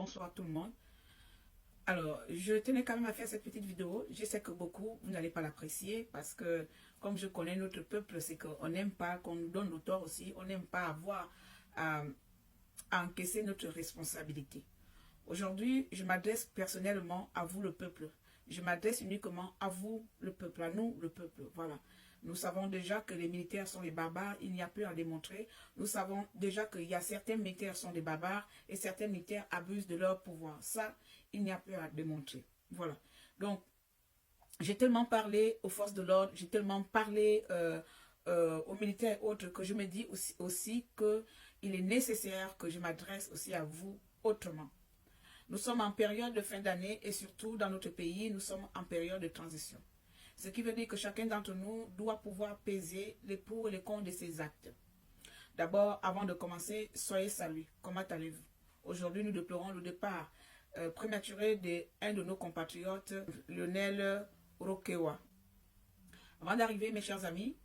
bonsoir tout le monde. Alors, je tenais quand même à faire cette petite vidéo. Je sais que beaucoup, vous n'allez pas l'apprécier parce que, comme je connais notre peuple, c'est qu'on n'aime pas qu'on nous donne le tort aussi. On n'aime pas avoir à encaisser notre responsabilité. Aujourd'hui, je m'adresse personnellement à vous, le peuple. Je m'adresse uniquement à vous, le peuple, à nous, le peuple. Voilà. Nous savons déjà que les militaires sont des barbares, il n'y a plus à démontrer. Nous savons déjà qu'il y a certains militaires sont des barbares et certains militaires abusent de leur pouvoir. Ça, il n'y a plus à démontrer. Voilà. Donc, j'ai tellement parlé aux forces de l'ordre, j'ai tellement parlé aux militaires et autres que je me dis aussi qu'il est nécessaire que je m'adresse aussi à vous autrement. Nous sommes en période de fin d'année et surtout dans notre pays, nous sommes en période de transition. Ce qui veut dire que chacun d'entre nous doit pouvoir peser les pour et les contre de ses actes. D'abord, avant de commencer, soyez salués. Comment allez-vous? Aujourd'hui, nous déplorons le départ prématuré d'un de nos compatriotes, Lionel Rokewa. Avant d'arriver, mes chers amis,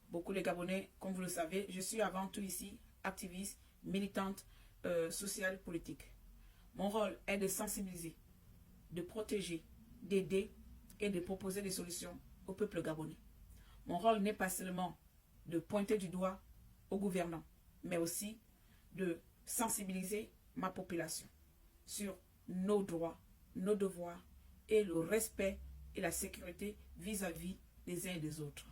beaucoup les Gabonais, comme vous le savez, je suis avant tout ici activiste, militante, sociale, politique. Mon rôle est de sensibiliser, de protéger, d'aider et de proposer des solutions au peuple gabonais. Mon rôle n'est pas seulement de pointer du doigt aux gouvernants, mais aussi de sensibiliser ma population sur nos droits, nos devoirs et le respect et la sécurité vis-à-vis des uns et des autres.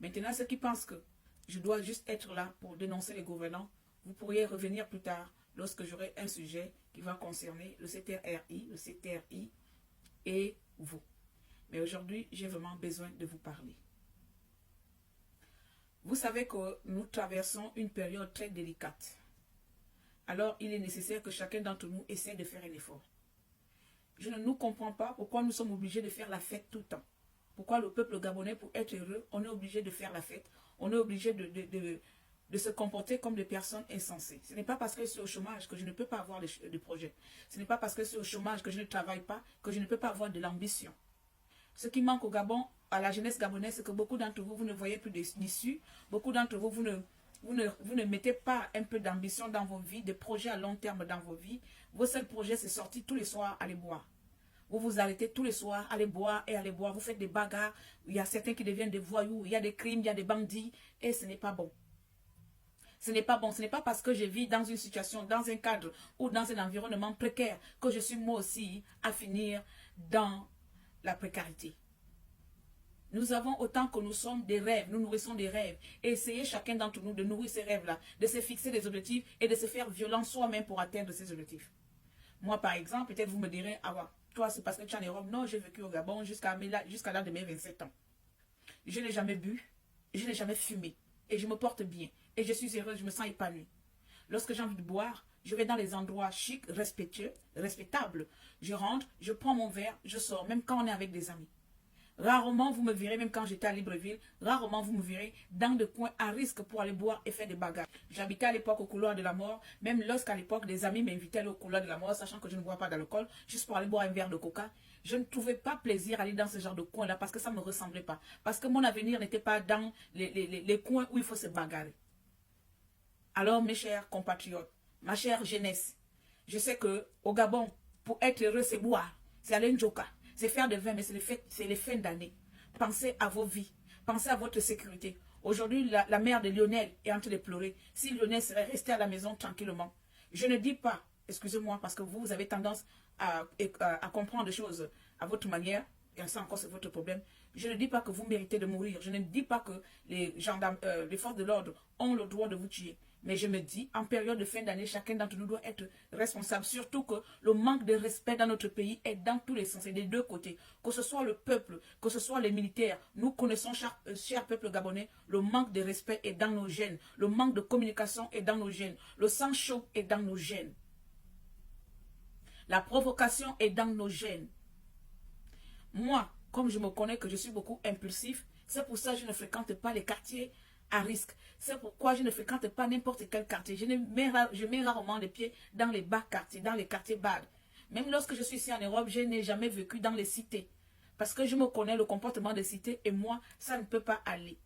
Maintenant, ceux qui pensent que je dois juste être là pour dénoncer les gouvernants, vous pourriez revenir plus tard lorsque j'aurai un sujet qui va concerner le CTRI et vous. Mais aujourd'hui, j'ai vraiment besoin de vous parler. Vous savez que nous traversons une période très délicate. Alors, il est nécessaire que chacun d'entre nous essaie de faire un effort. Je ne nous comprends pas pourquoi nous sommes obligés de faire la fête tout le temps. Pourquoi le peuple gabonais, pour être heureux, on est obligé de faire la fête. On est obligé de se comporter comme des personnes insensées. Ce n'est pas parce que je suis au chômage que je ne peux pas avoir de projets. Ce n'est pas parce que je suis au chômage que je ne travaille pas que je ne peux pas avoir de l'ambition. Ce qui manque au Gabon, à la jeunesse gabonaise, c'est que beaucoup d'entre vous, vous ne voyez plus d'issue. Beaucoup d'entre vous, vous ne mettez pas un peu d'ambition dans vos vies, des projets à long terme dans vos vies. Vos seuls projets, c'est sortir tous les soirs, aller boire. Vous vous arrêtez tous les soirs, aller boire et aller boire. Vous faites des bagarres. Il y a certains qui deviennent des voyous. Il y a des crimes, il y a des bandits. Et ce n'est pas bon. Ce n'est pas bon. Ce n'est pas parce que je vis dans une situation, dans un cadre ou dans un environnement précaire que je suis moi aussi à finir dans la précarité. Nous avons autant que nous sommes des rêves, nous nourrissons des rêves. Et essayez chacun d'entre nous de nourrir ces rêves-là, de se fixer des objectifs et de se faire violence soi-même pour atteindre ces objectifs. Moi, par exemple, peut-être vous me direz, ah ouais, toi c'est parce que tu es en Europe. Non, j'ai vécu au Gabon jusqu'à l'âge de mes 27 ans. Je n'ai jamais bu, je n'ai jamais fumé. Et je me porte bien. Et je suis heureuse, je me sens épanouie. Lorsque j'ai envie de boire, je vais dans les endroits chics, respectueux, respectables. Je rentre, je prends mon verre, je sors, même quand on est avec des amis. Rarement vous me verrez, même quand j'étais à Libreville, rarement vous me verrez dans des coins à risque pour aller boire et faire des bagarres. J'habitais à l'époque au couloir de la mort, même lorsqu'à l'époque des amis m'invitaient au couloir de la mort, sachant que je ne bois pas d'alcool, juste pour aller boire un verre de coca. Je ne trouvais pas plaisir à aller dans ce genre de coin-là parce que ça ne me ressemblait pas. Parce que mon avenir n'était pas dans les coins où il faut se bagarrer. Alors mes chers compatriotes, ma chère jeunesse, je sais que au Gabon, pour être heureux, c'est boire, c'est aller en Joka. C'est faire des vins, mais c'est les fins d'année. Pensez à vos vies. Pensez à votre sécurité. Aujourd'hui, la mère de Lionel est en train de pleurer. Si Lionel serait resté à la maison tranquillement, je ne dis pas, excusez-moi, parce que vous avez tendance à comprendre des choses à votre manière, et ça encore c'est votre problème. Je ne dis pas que vous méritez de mourir. Je ne dis pas que les gendarmes, les forces de l'ordre ont le droit de vous tuer. Mais je me dis, en période de fin d'année, chacun d'entre nous doit être responsable. Surtout que le manque de respect dans notre pays est dans tous les sens et des deux côtés. Que ce soit le peuple, que ce soit les militaires. Nous connaissons, cher peuple gabonais, le manque de respect est dans nos gènes. Le manque de communication est dans nos gènes. Le sang chaud est dans nos gènes. La provocation est dans nos gènes. Moi, comme je me connais que je suis beaucoup impulsif, c'est pour ça que je ne fréquente pas les quartiers à risque. C'est pourquoi je ne fréquente pas n'importe quel quartier. Je mets rarement les pieds dans les bas quartiers, dans les quartiers bad. Même lorsque je suis ici en Europe, je n'ai jamais vécu dans les cités. Parce que je me connais le comportement des cités et moi, ça ne peut pas aller.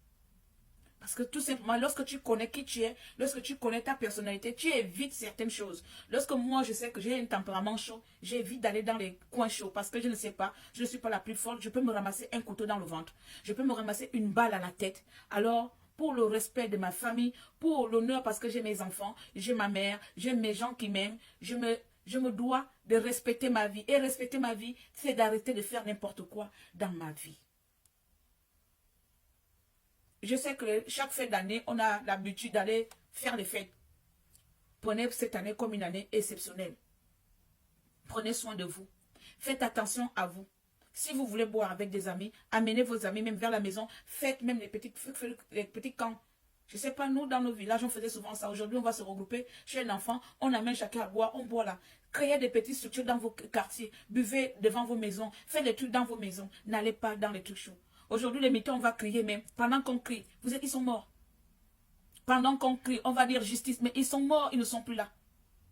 Parce que tout simplement, lorsque tu connais qui tu es, lorsque tu connais ta personnalité, tu évites certaines choses. Lorsque moi, je sais que j'ai un tempérament chaud, j'évite d'aller dans les coins chauds parce que je ne sais pas, je ne suis pas la plus forte, je peux me ramasser un couteau dans le ventre, je peux me ramasser une balle à la tête. Alors, pour le respect de ma famille, pour l'honneur parce que j'ai mes enfants, j'ai ma mère, j'ai mes gens qui m'aiment, je me dois de respecter ma vie. Et respecter ma vie, c'est d'arrêter de faire n'importe quoi dans ma vie. Je sais que chaque fin d'année, on a l'habitude d'aller faire les fêtes. Prenez cette année comme une année exceptionnelle. Prenez soin de vous. Faites attention à vous. Si vous voulez boire avec des amis, amenez vos amis même vers la maison. Faites même les petits camps. Je ne sais pas, nous, dans nos villages, on faisait souvent ça. Aujourd'hui, on va se regrouper chez un enfant. On amène chacun à boire. On boit là. Créez des petites structures dans vos quartiers. Buvez devant vos maisons. Faites des trucs dans vos maisons. N'allez pas dans les trucs chauds. Aujourd'hui, les militants, on va crier même. Pendant qu'on crie, ils sont morts. Pendant qu'on crie, on va dire justice. Mais ils sont morts, ils ne sont plus là.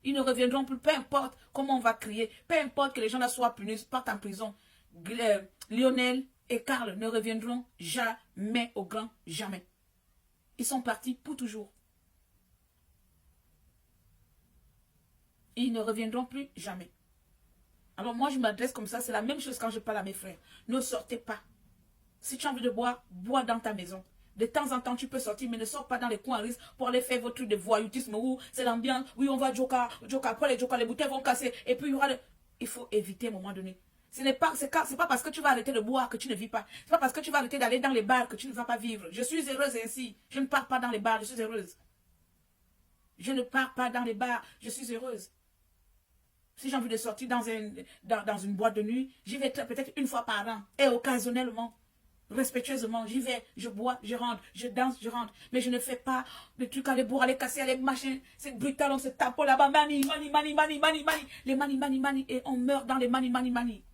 Ils ne reviendront plus. Peu importe comment on va crier. Peu importe que les gens là soient punis, partent en prison. Lionel et Karl ne reviendront jamais au grand jamais. Ils sont partis pour toujours. Ils ne reviendront plus jamais. Alors moi, je m'adresse comme ça. C'est la même chose quand je parle à mes frères. Ne sortez pas. Si tu as envie de boire, bois dans ta maison. De temps en temps, tu peux sortir, mais ne sors pas dans les coins à risque pour aller faire votre truc de voyoutisme où c'est l'ambiance. Oui, on va joker. Après les jokers, les bouteilles vont casser. Et puis, il y aura il faut éviter à un moment donné. Ce n'est pas parce que tu vas arrêter de boire que tu ne vis pas. Ce n'est pas parce que tu vas arrêter d'aller dans les bars que tu ne vas pas vivre. Je suis heureuse ainsi. Je ne pars pas dans les bars, je suis heureuse. Je ne pars pas dans les bars, je suis heureuse. Si j'ai envie de sortir dans une boîte de nuit, j'y vais peut-être une fois par an. Et occasionnellement, respectueusement, j'y vais, je bois, je rentre, je danse, je rentre. Mais je ne fais pas de trucs à aller boire, aller casser, aller machin. C'est brutal, on se tape là-bas. Mani. Les mani. Et on meurt dans les mani.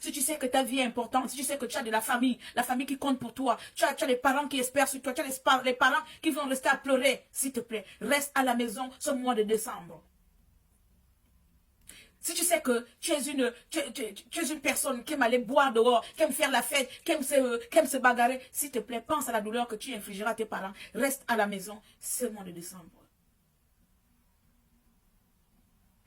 Si tu sais que ta vie est importante, si tu sais que tu as de la famille qui compte pour toi, tu as les parents qui espèrent sur toi, tu as les parents qui vont rester à pleurer, s'il te plaît, reste à la maison ce mois de décembre. Si tu sais que tu es une personne qui aime aller boire dehors, qui aime faire la fête, qui aime se bagarrer, s'il te plaît, pense à la douleur que tu infligeras à tes parents. Reste à la maison ce mois de décembre.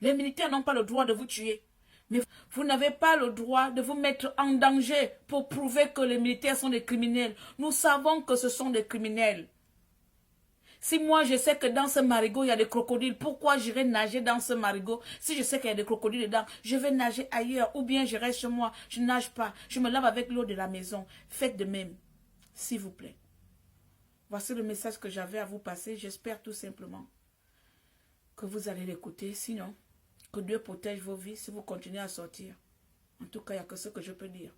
Les militaires n'ont pas le droit de vous tuer. Mais vous n'avez pas le droit de vous mettre en danger pour prouver que les militaires sont des criminels. Nous savons que ce sont des criminels. Si moi je sais que dans ce marigot il y a des crocodiles, pourquoi j'irai nager dans ce marigot? Si je sais qu'il y a des crocodiles dedans, je vais nager ailleurs ou bien je reste chez moi, je ne nage pas. Je me lave avec l'eau de la maison. Faites de même, s'il vous plaît. Voici le message que j'avais à vous passer. J'espère tout simplement que vous allez l'écouter. Sinon, que Dieu protège vos vies si vous continuez à sortir. En tout cas, il n'y a que ce que je peux dire.